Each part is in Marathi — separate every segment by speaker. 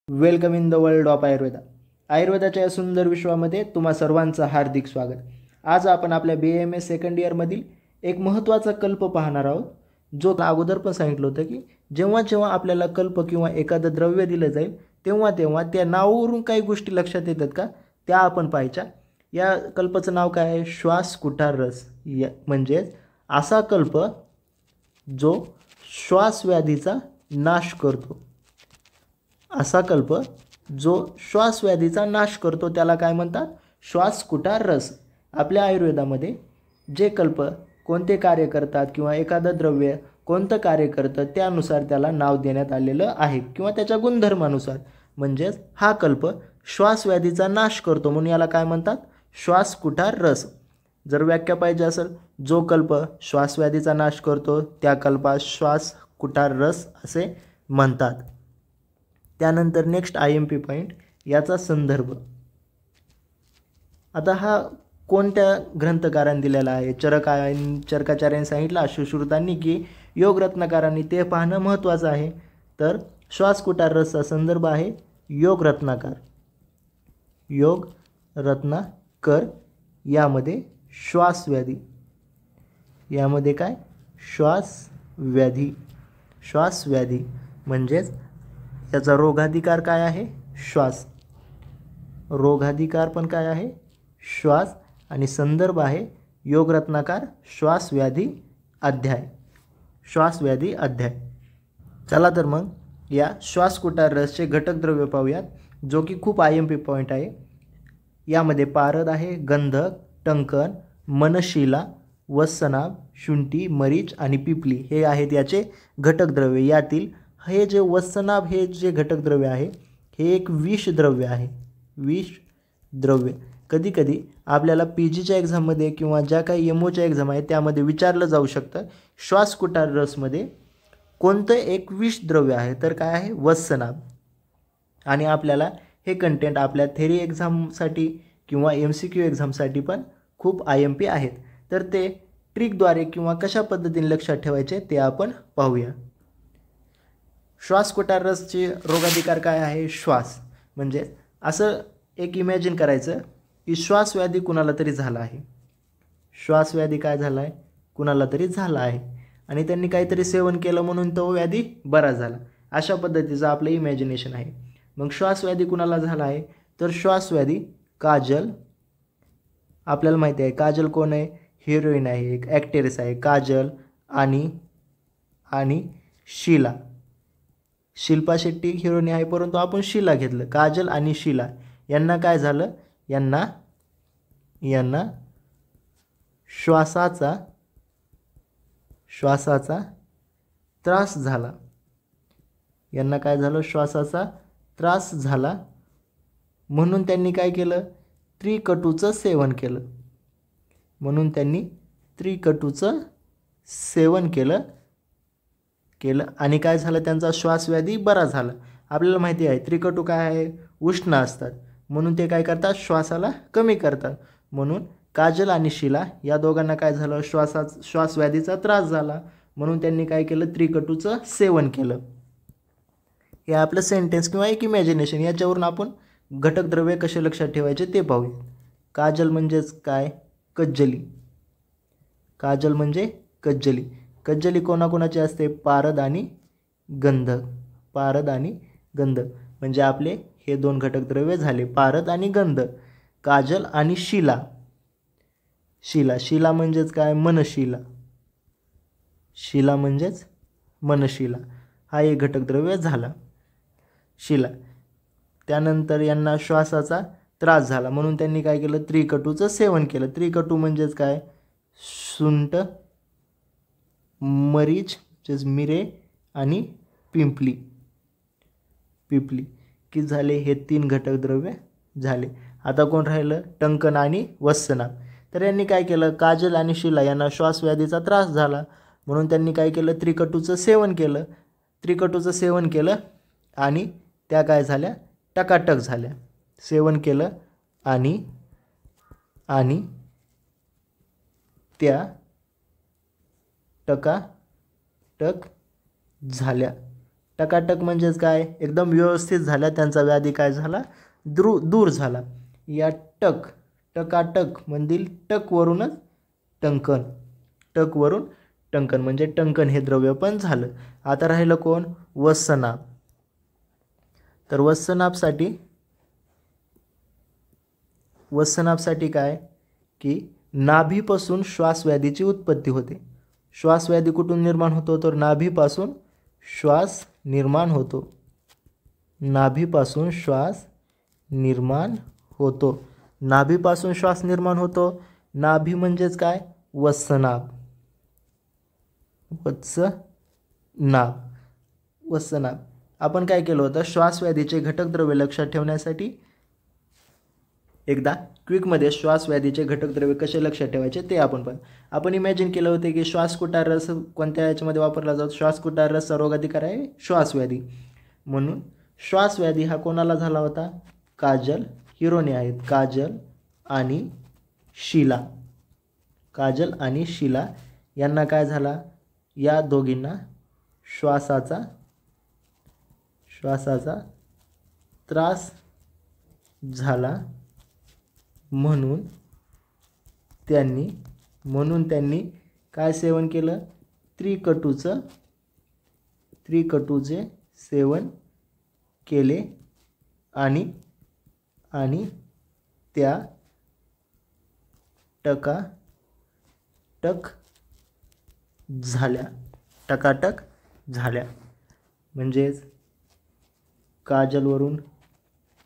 Speaker 1: Welcome in the world of Ayurveda. आयुर्वेदाच्या या सुंदर विश्वामध्ये तुम्हा सर्वांचं हार्दिक स्वागत. आज आपण आपल्या BAMS सेकंड इयरमधील एक महत्त्वाचा कल्प पाहणार आहोत, जो अगोदर पण सांगितलं होतं की जेव्हा जेव्हा आपल्याला कल्प किंवा एखादं द्रव्य दिलं जाईल तेव्हा तेव्हा त्या नावावरून काही गोष्टी लक्षात येतात का त्या आपण पाहायच्या. या कल्पाचं नाव काय आहे? श्वास कुठार रस. म्हणजेच असा कल्प जो श्वासव्याधीचा नाश करतो. असा कल्प जो श्वासव्याधीचा नाश करतो त्याला काय म्हणतात? श्वास कुठार रस. आपल्या आयुर्वेदामध्ये जे कल्प कोणते कार्य करतात किंवा एखादं द्रव्य कोणतं कार्य करतं त्यानुसार त्याला नाव देण्यात आलेलं आहे किंवा त्याच्या गुणधर्मानुसार. म्हणजेच हा कल्प श्वासव्याधीचा नाश करतो म्हणून याला काय म्हणतात? श्वास कुठार रस. जर व्याख्या पाहिजे असेल, जो कल्प श्वासव्याधीचा नाश करतो त्या कल्पास श्वास कुठार रस असे म्हणतात. त्यानंतर नेक्स्ट IMP पॉईंट, याचा संदर्भ. आता हा कोणत्या ग्रंथकारांनी दिलेला आहे? चरकाचार्यांनी सांगितलं, सुश्रुतांनी की योगरत्नाकारांनी, ते पाहणं महत्त्वाचं आहे. तर श्वास कुठार रसचा संदर्भ आहे योगरत्नाकर. योगरत्नाकर यामध्ये श्वासव्याधी, यामध्ये काय? श्वासव्याधी. श्वासव्याधी म्हणजेच त्याचा रोगाधिकार काय आहे? श्वास. रोगाधिकार पण काय आहे? श्वास. आणि संदर्भ आहे योगरत्नाकर श्वासव्याधी अध्याय. श्वासव्याधी अध्याय. चला तर मग या श्वास कुठार रसचे घटक द्रव्य पाहूयात, जो की खूप IMP पॉईंट आहे. यामध्ये पारद आहे, गंधक, टंकन, मनशिला, वत्सनाभ, शुंठी, मरीच आणि पिपली हे आहेत याचे घटक द्रव्य. यातील हे जे वत्सनाभ हे जे घटक द्रव्य आहे हे एक विष द्रव्य आहे. विष द्रव्य कधी कधी आपल्याला PGच्या एक्झाममध्ये किंवा ज्या काही MOच्या एक्झाम आहेत त्यामध्ये विचारलं जाऊ शकतं, श्वास कुठार रसमध्ये कोणतं एक विष द्रव्य आहे? तर काय आहे? वत्सनाभ. आणि आपल्याला हे कंटेंट आपल्या थेरी एक्झामसाठी किंवा MCQ एक्झामसाठी पण खूप IMP आहेत. तर ते ट्रिकद्वारे किंवा कशा पद्धतीने लक्षात ठेवायचे ते आपण पाहूया. श्वास कुठार रसचे रोगाधिकार काय आहे? श्वास. म्हणजे असं एक इमॅजिन करायचं की श्वासव्याधी कुणाला तरी झाला आहे. श्वासव्याधी काय झाला आहे? कुणाला तरी झाला आहे आणि त्यांनी काहीतरी सेवन केलं म्हणून तो व्याधी बरा झाला. अशा पद्धतीचं आपलं इमॅजिनेशन आहे. मग श्वासव्याधी कुणाला झाला आहे? तर श्वासव्याधी काजल. आपल्याला माहिती आहे काजल कोण आहे? हिरोईन आहे, एक ॲक्ट्रेस आहे. काजल आणि शीला. शिल्पा शेट्टी हिरोईन आहे, परंतु आपण शीला घेतलं. काजल आणि शीला यांना काय झालं? यांना श्वासाचा त्रास झाला. यांना काय झालं? श्वासाचा त्रास झाला. म्हणून त्यांनी काय केलं? त्रिकटूचं सेवन केलं. म्हणून त्यांनी त्रिकटूचं सेवन केलं आणि काय झालं? त्यांचा श्वासव्याधी बरा झाला. आपल्याला माहिती आहे त्रिकटू काय आहे? उष्ण असतात, म्हणून ते काय करतात? श्वासाला कमी करतात. म्हणून काजल आणि शीला या दोघांना काय झालं? श्वासव्याधीचा त्रास झाला, म्हणून त्यांनी काय केलं? त्रिकटूचं सेवन केलं. हे आपलं सेंटेन्स किंवा एक इमॅजिनेशन. याच्यावरून आपण घटक द्रव्य कसे लक्षात ठेवायचे ते पाहूया. काजल म्हणजेच काय? कज्जली. काजल म्हणजे कज्जली. कज्जली कोणाकोणाची असते? पारद आणि गंधक. पारद आणि गंधक म्हणजे आपले हे दोन घटक द्रव्य झाले, पारद आणि गंधक. काजल आणि शीला. शीला म्हणजेच काय? मनशिला. शीला म्हणजेच मनशिला. हा एक घटक द्रव्य झाला, शीला. त्यानंतर यांना श्वासाचा त्रास झाला म्हणून त्यांनी काय केलं? त्रिकटूचं सेवन केलं. त्रिकटू म्हणजेच काय? सुंठ, मरीच मिरे आणि पिंपली. की झाले हे तीन घटक द्रव्य झाले. आता कोण राहिलं? टंकन आणि वत्सनाभ. तर यांनी काय केलं? काजल आणि शीला यांना श्वासव्याधीचा त्रास झाला म्हणून त्यांनी काय केलं? त्रिकटूचं सेवन केलं. त्रिकटूचं सेवन केलं आणि त्या काय झाल्या? टकाटक झाल्या. सेवन केलं आणि त्या टकाटक झाल्या. टकाटक म्हणजेच काय, एकदम व्यवस्थित झाल्या, त्यांचा व्याधी काय झाला, दूर झाला. या टकाटक मधील टकवरूनच टंकन, टकवरून टंकन म्हणजे टंकन हे द्रव्य पण झालं. आता राहिलं कोण, वत्सनाभ. तर वत्सनाभसाठी काय की नाभीपासून श्वासव्याधीची उत्पत्ती होते. श्वासव्याधी कुठून निर्माण होतो, तर नाभीपासून श्वास निर्माण होतो. नाभीपासून श्वास निर्माण होतो. नाभीपासून श्वास निर्माण होतो. नाभी म्हणजेच काय, वत्सनाभ. वत्सनाभ. आपण काय केलं होतं, श्वासव्याधीचे घटक द्रव्य लक्षात ठेवण्यासाठी एकदा क्विकमध्ये श्वासव्याधीचे घटक द्रव्य कसे लक्षात ठेवायचे ते आपण इमॅजिन केलं होते की श्वासकुटार रस कोणत्या याच्यामध्ये वापरला जातो, श्वासकुटार रसचा रोगाधिकार आहे श्वासव्याधी. म्हणून श्वासव्याधी हा कोणाला झाला होता, काजल, हिरोने आहेत काजल आणि शीला यांना काय झाला, या दोघींना श्वासाचा त्रास झाला. म्हणून त्यांनी काय सेवन केलं, त्रिकटूचे सेवन केले आणि त्या टकाटक झाल्या. म्हणजेच काजलवरून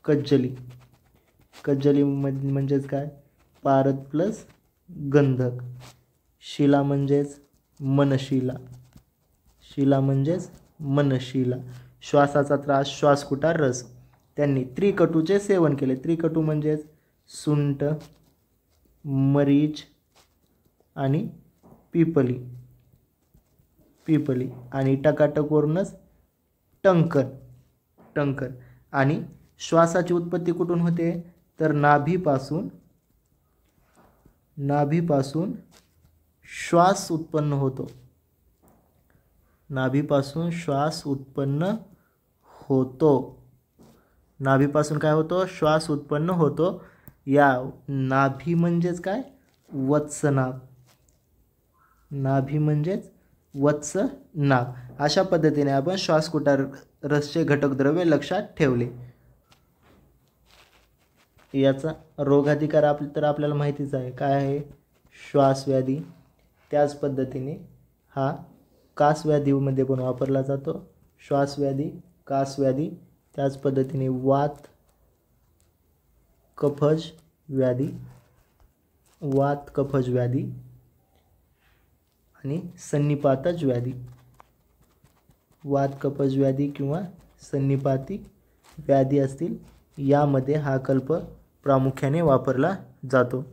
Speaker 1: कज्जली म्हणजेच काय, पारद प्लस गंधक. शिला म्हणजेच मनशिला. श्वासाचा त्रास, श्वासकुटार रस. त्यांनी त्रिकटूचे सेवन केले. त्रिकटू म्हणजेच सुंठ, मरीच आणि पिपली आणि टकाटकवरूनच टंकन. आणि श्वासाची उत्पत्ती कुठून होते, तर नाभीपासून श्वास उत्पन्न होतो. नाभीपासून काय होतो, श्वास उत्पन्न होतो. या नाभी म्हणजेच काय, वत्सनाभ. अशा पद्धतीने आपण श्वासकुटार रसचे घटक द्रव्य लक्षात ठेवले. याचा रोगाधिकार आपल्याला माहितीच आहे काय आहे, श्वासव्याधी. त्याच पद्धतीने हा कासव्याधीमध्ये पण वापरला जातो. श्वासव्याधी, कासव्याधी. त्याच पद्धतीने वात कफज व्याधी आणि सन्निपातज व्याधी. वात कफज व्याधी किंवा सन्निपाती व्याधी असतील, यामध्ये हा कल्प प्रामुख्याने वापरला जातो.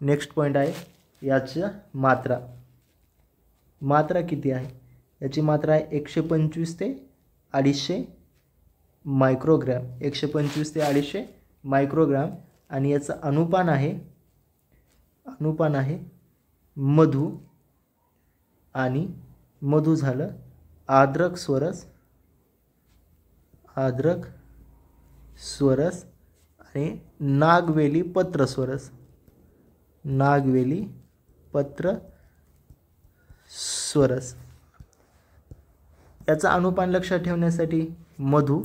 Speaker 1: नेक्स्ट पॉईंट आहे याच्या मात्रा किती आहे. याची मात्रा आहे 125 ते 250 मायक्रोग्रॅम. 125 ते 250 मायक्रोग्राम. आणि याचं अनुपान आहे मधु. आणि मधु झालं आर्द्रक स्वरस आणि नागवेली पत्र स्वरस. याचा अनुपान लक्षात ठेवण्यासाठी मधु,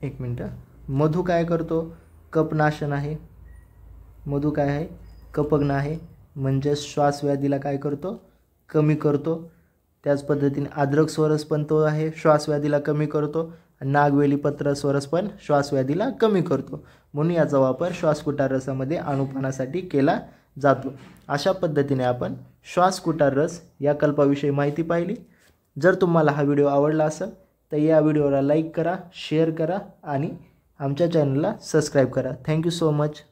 Speaker 1: एक मिनिट, मधु काय करतो, कपनाशन आहे. मधु काय आहे, कपग्न आहे. म्हणजे श्वासव्याधीला काय करतो, कमी करतो. त्याच पद्धतीने आर्द्रक स्वरस पण तो आहे, श्वासव्याधीला कमी करतो. नागवेली पत्र स्वरस पण श्वासव्याधीला कमी करतो. म्हणून याचा वापर श्वासकुटार रसामध्ये अनुपानासाठी केला जातो. अशा पद्धतीने आपण श्वासकुटार रस या कल्पाविषयी माहिती पाहिली. जर तुम्हाला हा व्हिडिओ आवडला असेल तर या व्हिडिओला लाईक करा, शेअर करा आणि आमच्या चॅनलला सबस्क्राईब करा. Thank you so much.